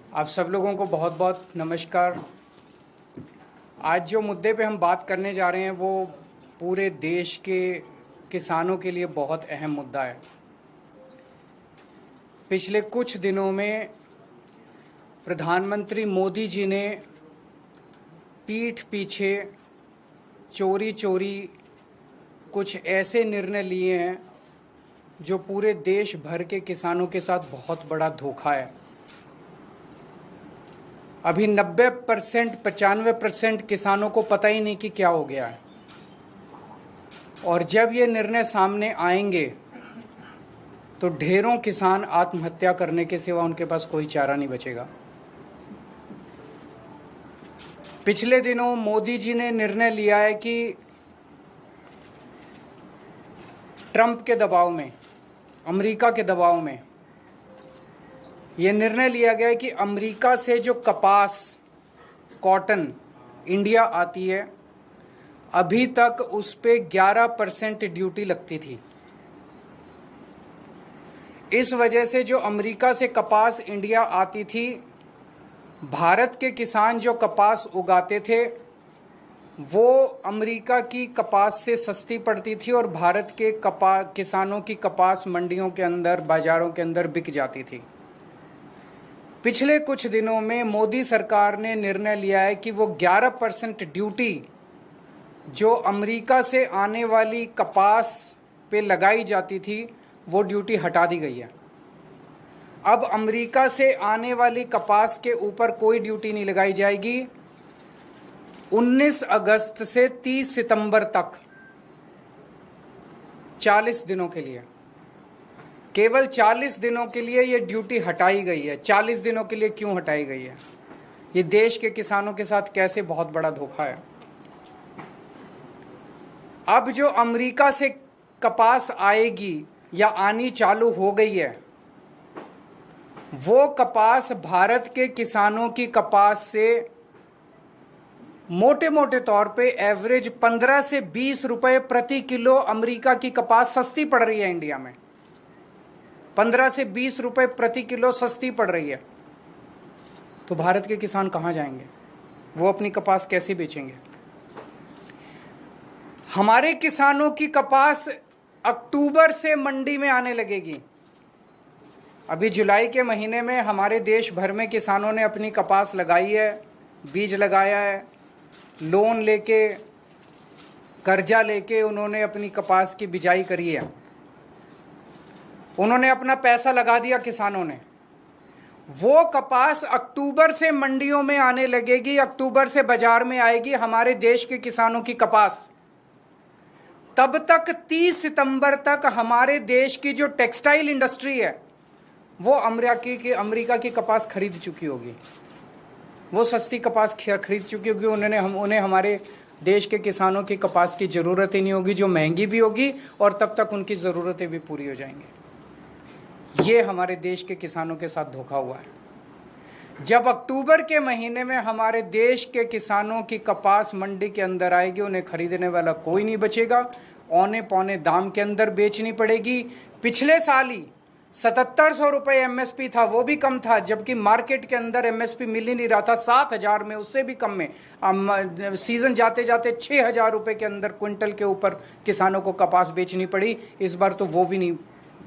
आप सब लोगों को बहुत बहुत नमस्कार। आज जो मुद्दे पे हम बात करने जा रहे हैं वो पूरे देश के किसानों के लिए बहुत अहम मुद्दा है। पिछले कुछ दिनों में प्रधानमंत्री मोदी जी ने पीठ पीछे चोरी चोरी कुछ ऐसे निर्णय लिए हैं जो पूरे देश भर के किसानों के साथ बहुत बड़ा धोखा है। अभी 90% 95% किसानों को पता ही नहीं कि क्या हो गया है, और जब ये निर्णय सामने आएंगे तो ढेरों किसान आत्महत्या करने के सिवा उनके पास कोई चारा नहीं बचेगा। पिछले दिनों मोदी जी ने निर्णय लिया है कि ट्रंप के दबाव में, अमेरिका के दबाव में यह निर्णय लिया गया है कि अमेरिका से जो कपास, कॉटन इंडिया आती है, अभी तक उस पे 11% ड्यूटी लगती थी। इस वजह से जो अमेरिका से कपास इंडिया आती थी, भारत के किसान जो कपास उगाते थे वो अमेरिका की कपास से सस्ती पड़ती थी और भारत के किसानों की कपास मंडियों के अंदर, बाजारों के अंदर बिक जाती थी। पिछले कुछ दिनों में मोदी सरकार ने निर्णय लिया है कि वो 11% ड्यूटी जो अमेरिका से आने वाली कपास पे लगाई जाती थी वो ड्यूटी हटा दी गई है। अब अमेरिका से आने वाली कपास के ऊपर कोई ड्यूटी नहीं लगाई जाएगी। 19 अगस्त से 30 सितंबर तक 40 दिनों के लिए, केवल 40 दिनों के लिए ये ड्यूटी हटाई गई है। 40 दिनों के लिए क्यों हटाई गई है? ये देश के किसानों के साथ कैसे बहुत बड़ा धोखा है। अब जो अमेरिका से कपास आएगी या आनी चालू हो गई है, वो कपास भारत के किसानों की कपास से मोटे मोटे तौर पे एवरेज 15 से 20 रुपए प्रति किलो अमेरिका की कपास सस्ती पड़ रही है। इंडिया में 15 से 20 रुपए प्रति किलो सस्ती पड़ रही है। तो भारत के किसान कहां जाएंगे? वो अपनी कपास कैसे बेचेंगे? हमारे किसानों की कपास अक्टूबर से मंडी में आने लगेगी। अभी जुलाई के महीने में हमारे देश भर में किसानों ने अपनी कपास लगाई है, बीज लगाया है, लोन लेके, कर्जा लेके उन्होंने अपनी कपास की बिजाई करी है। उन्होंने अपना पैसा लगा दिया किसानों ने। वो कपास अक्टूबर से मंडियों में आने लगेगी, अक्टूबर से बाजार में आएगी हमारे देश के किसानों की कपास। तब तक 30 सितंबर तक हमारे देश की जो टेक्सटाइल इंडस्ट्री है वो अमेरिका की कपास खरीद चुकी होगी। वो सस्ती कपास खरीद चुकी होगी। उन्हें हमारे देश के किसानों की कपास की ज़रूरत ही नहीं होगी, जो महंगी भी होगी, और तब तक उनकी ज़रूरतें भी पूरी हो जाएंगी। ये हमारे देश के किसानों के साथ धोखा हुआ है। जब अक्टूबर के महीने में हमारे देश के किसानों की कपास मंडी के अंदर आएगी, उन्हें खरीदने वाला कोई नहीं बचेगा, औने पौने दाम के अंदर बेचनी पड़ेगी। पिछले साल ही 7700 रुपये एमएसपी था, वो भी कम था, जबकि मार्केट के अंदर एमएसपी मिल ही नहीं रहा था। 7000 में, उससे भी कम में सीजन जाते जाते 6000 रुपये के अंदर क्विंटल के ऊपर किसानों को कपास बेचनी पड़ी। इस बार तो वो भी नहीं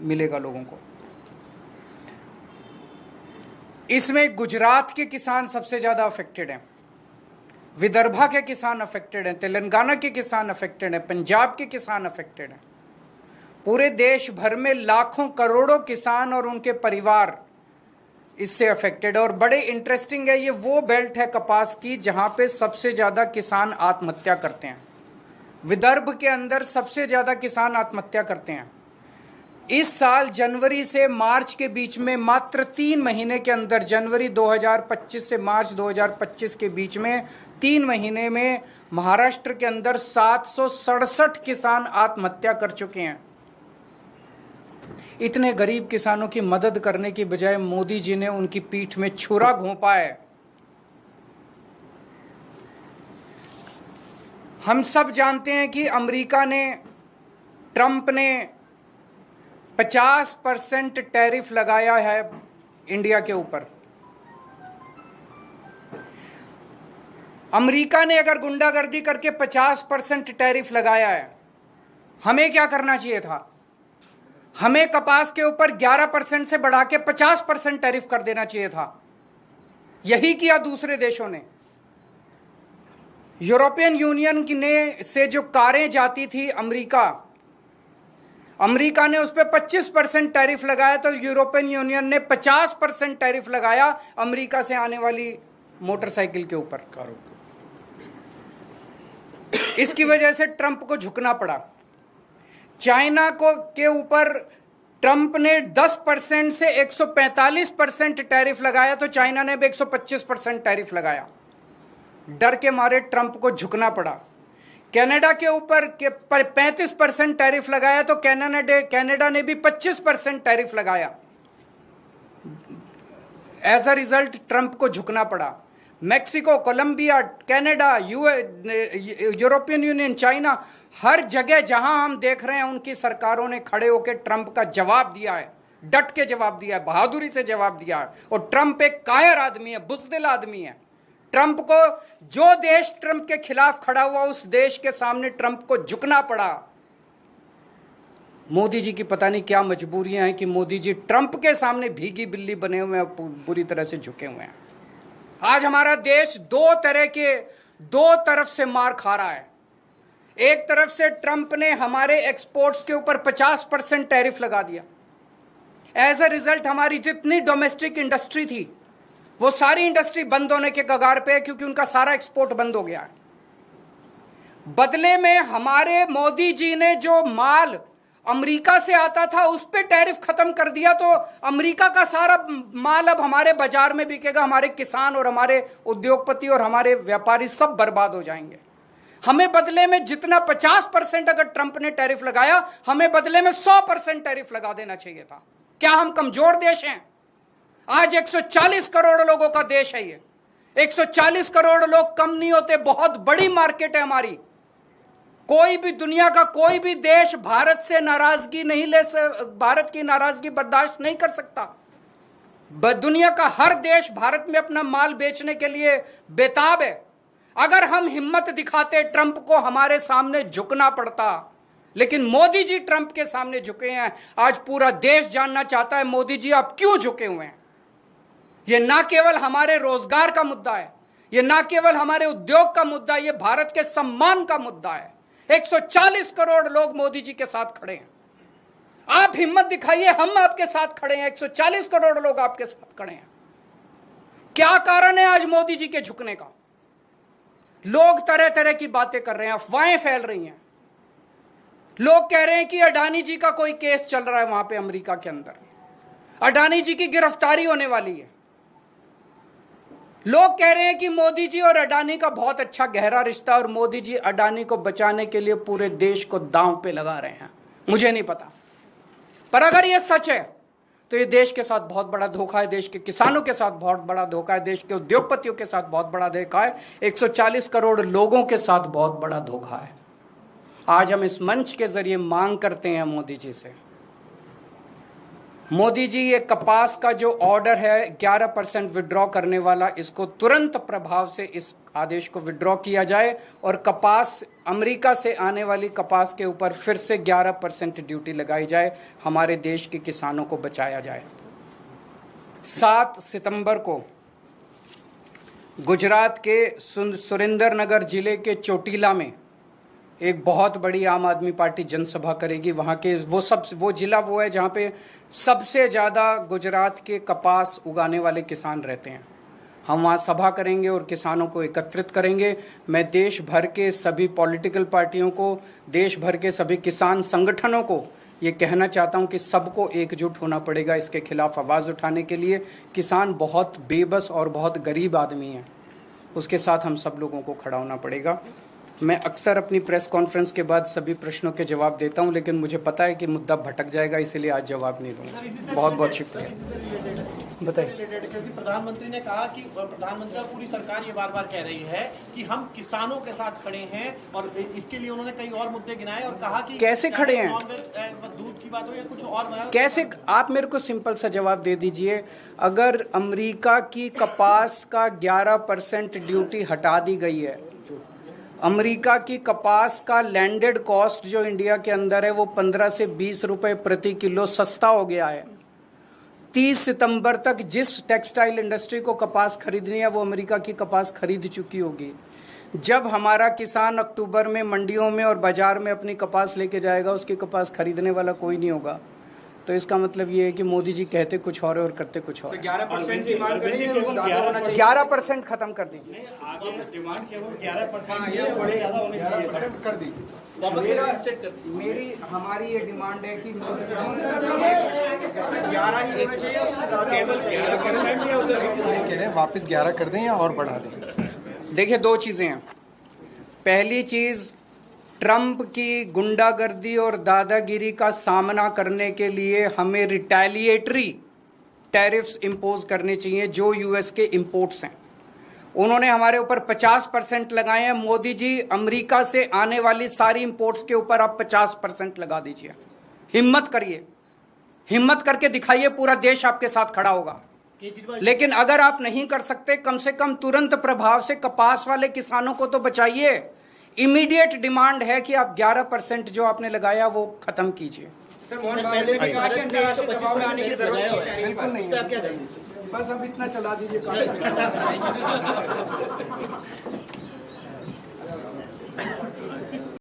मिलेगा लोगों को। इसमें गुजरात के किसान सबसे ज्यादा अफेक्टेड हैं, विदर्भा के किसान अफेक्टेड हैं, तेलंगाना के किसान अफेक्टेड हैं, पंजाब के किसान अफेक्टेड हैं। पूरे देश भर में लाखों करोड़ों किसान और उनके परिवार इससे अफेक्टेड है। और बड़े इंटरेस्टिंग है, ये वो बेल्ट है कपास की जहां पे सबसे ज्यादा किसान आत्महत्या करते हैं। विदर्भ के अंदर सबसे ज्यादा किसान आत्महत्या करते हैं। इस साल जनवरी से मार्च के बीच में, मात्र 3 महीने के अंदर, जनवरी 2025 से मार्च 2025 के बीच में 3 महीने में महाराष्ट्र के अंदर 767 किसान आत्महत्या कर चुके हैं। इतने गरीब किसानों की मदद करने की बजाय मोदी जी ने उनकी पीठ में छुरा घोंपा है। हम सब जानते हैं कि अमेरिका ने, ट्रंप ने 50% टैरिफ लगाया है इंडिया के ऊपर। अमेरिका ने अगर गुंडागर्दी करके 50% टैरिफ लगाया है, हमें क्या करना चाहिए था? हमें कपास के ऊपर 11% से बढ़ा के 50% टैरिफ कर देना चाहिए था। यही किया दूसरे देशों ने। यूरोपियन यूनियन ने से जो कारें जाती थी अमेरिका ने उस पर 25% टैरिफ लगाया, तो यूरोपियन यूनियन ने 50% टैरिफ लगाया अमेरिका से आने वाली मोटरसाइकिल के ऊपर, कारों। इसकी वजह से ट्रंप को झुकना पड़ा। चाइना को के ऊपर ट्रंप ने 10% से 145% टैरिफ लगाया, तो चाइना ने भी 125% टैरिफ लगाया। डर के मारे ट्रंप को झुकना पड़ा। कनाडा के ऊपर 35% टैरिफ लगाया, तो कनाडा ने भी 25% टैरिफ लगाया। एज अ रिजल्ट ट्रंप को झुकना पड़ा। Mexico, Colombia, Canada, European Union, China, हर जगह जहां हम देख रहे हैं उनकी सरकारों ने खड़े होकर ट्रंप का जवाब दिया है, डट के जवाब दिया है, बहादुरी से जवाब दिया है। और ट्रंप एक कायर आदमी है, बुज़दिल आदमी है। ट्रंप को, जो देश ट्रंप के खिलाफ खड़ा हुआ, उस देश के सामने ट्रंप को झुकना पड़ा। मोदी जी की पता नहीं क्या मजबूरियां हैं कि मोदी जी ट्रंप के सामने भीगी बिल्ली बने हुए हैं, बुरी तरह से झुके हुए हैं। आज हमारा देश दो तरफ से मार खा रहा है। एक तरफ से ट्रंप ने हमारे एक्सपोर्ट्स के ऊपर 50% टैरिफ लगा दिया। एज अ रिजल्ट हमारी जितनी डोमेस्टिक इंडस्ट्री थी, वो सारी इंडस्ट्री बंद होने के कगार पे है, क्योंकि उनका सारा एक्सपोर्ट बंद हो गया है। बदले में हमारे मोदी जी ने जो माल अमेरिका से आता था उस पे टैरिफ खत्म कर दिया, तो अमेरिका का सारा माल अब हमारे बाजार में बिकेगा। हमारे किसान और हमारे उद्योगपति और हमारे व्यापारी सब बर्बाद हो जाएंगे। हमें बदले में जितना 50% अगर ट्रंप ने टैरिफ लगाया, हमें बदले में 100% टैरिफ लगा देना चाहिए था। क्या हम कमजोर देश हैं? आज 140 करोड़ लोगों का देश है ये। 140 करोड़ लोग कम नहीं होते, बहुत बड़ी मार्केट है हमारी। कोई भी, दुनिया का कोई भी देश भारत से नाराजगी नहीं भारत की नाराजगी बर्दाश्त नहीं कर सकता। दुनिया का हर देश भारत में अपना माल बेचने के लिए बेताब है। अगर हम हिम्मत दिखाते, ट्रंप को हमारे सामने झुकना पड़ता, लेकिन मोदी जी ट्रंप के सामने झुके हैं। आज पूरा देश जानना चाहता है मोदी जी आप क्यों झुके हुए हैं। यह ना केवल हमारे रोजगार का मुद्दा है, यह ना केवल हमारे उद्योग का मुद्दा है, यह भारत के सम्मान का मुद्दा है। 140 करोड़ लोग मोदी जी के साथ खड़े हैं। आप हिम्मत दिखाइए, हम आपके साथ खड़े हैं। 140 करोड़ लोग आपके साथ खड़े हैं। क्या कारण है आज मोदी जी के झुकने का? लोग तरह तरह की बातें कर रहे हैं, अफवाहें फैल रही हैं। लोग कह रहे हैं कि अडानी जी का कोई केस चल रहा है वहां पे अमेरिका के अंदर, अडानी जी की गिरफ्तारी होने वाली है। लोग कह रहे हैं कि मोदी जी और अडानी का बहुत अच्छा गहरा रिश्ता, और मोदी जी अडानी को बचाने के लिए पूरे देश को दांव पे लगा रहे हैं। मुझे नहीं पता, पर अगर यह सच है तो ये देश के साथ बहुत बड़ा धोखा है, देश के किसानों के साथ बहुत बड़ा धोखा है, देश के उद्योगपतियों के साथ बहुत बड़ा धोखा है, 140 करोड़ लोगों के साथ बहुत बड़ा धोखा है। आज हम इस मंच के जरिए मांग करते हैं मोदी जी से, मोदी जी ये कपास का जो ऑर्डर है 11% विड्रॉ करने वाला, इसको तुरंत प्रभाव से इस आदेश को विड्रॉ किया जाए और कपास, अमेरिका से आने वाली कपास के ऊपर फिर से 11% ड्यूटी लगाई जाए, हमारे देश के किसानों को बचाया जाए। 7 सितंबर को गुजरात के सुरेंद्रनगर जिले के चोटीला में एक बहुत बड़ी आम आदमी पार्टी जनसभा करेगी। वहाँ के वो जिला वो है जहाँ पे सबसे ज़्यादा गुजरात के कपास उगाने वाले किसान रहते हैं। हम वहाँ सभा करेंगे और किसानों को एकत्रित करेंगे। मैं देश भर के सभी पॉलिटिकल पार्टियों को, देश भर के सभी किसान संगठनों को ये कहना चाहता हूँ कि सबको एकजुट होना पड़ेगा इसके खिलाफ आवाज़ उठाने के लिए। किसान बहुत बेबस और बहुत गरीब आदमी है, उसके साथ हम सब लोगों को खड़ा होना पड़ेगा। मैं अक्सर अपनी प्रेस कॉन्फ्रेंस के बाद सभी प्रश्नों के जवाब देता हूं, लेकिन मुझे पता है कि मुद्दा भटक जाएगा, इसीलिए आज जवाब नहीं दूंगा। बहुत बहुत शुक्रिया। बताइए। क्योंकि प्रधानमंत्री ने कहा कि प्रधानमंत्री और पूरी सरकार ये बार बार कह रही है कि हम किसानों के साथ खड़े हैं, और इसके लिए उन्होंने कई और मुद्दे गिनाए और कहा कि कैसे खड़े हैं, दूध की बात हो या कुछ और, कैसे? आप मेरे को सिंपल सा जवाब दे दीजिए। अगर अमेरिका की कपास का 11% ड्यूटी हटा दी गई है, अमेरिका की कपास का लैंडेड कॉस्ट जो इंडिया के अंदर है वो 15 से 20 रुपए प्रति किलो सस्ता हो गया है। 30 सितंबर तक जिस टेक्सटाइल इंडस्ट्री को कपास खरीदनी है वो अमेरिका की कपास खरीद चुकी होगी। जब हमारा किसान अक्टूबर में मंडियों में और बाजार में अपनी कपास लेके जाएगा, उसकी कपास खरीदने वाला कोई नहीं होगा। तो इसका मतलब ये है कि मोदी जी कहते कुछ और है और करते कुछ और। 11% की मांग करें, 11% खत्म कर दीजिए। डिमांड केवल 11% कर दी। हमारी ये डिमांड है कि 11 ही होना चाहिए, उससे ज़्यादा वापस 11 कर दें या और बढ़ा दें। देखिए, दो चीजें हैं। पहली चीज, ट्रंप की गुंडागर्दी और दादागिरी का सामना करने के लिए हमें रिटेलिएटरी टैरिफ्स इंपोज करने चाहिए जो यूएस के इंपोर्ट्स हैं। उन्होंने हमारे ऊपर 50% लगाए हैं। मोदी जी, अमेरिका से आने वाली सारी इंपोर्ट्स के ऊपर आप 50% लगा दीजिए। हिम्मत करिए, हिम्मत करके दिखाइए, पूरा देश आपके साथ खड़ा होगा। लेकिन अगर आप नहीं कर सकते, कम से कम तुरंत प्रभाव से कपास वाले किसानों को तो बचाइए। इमीडिएट डिमांड है कि आप 11% जो आपने लगाया वो खत्म कीजिए। बिल्कुल नहीं, बस अब इतना चला दीजिए।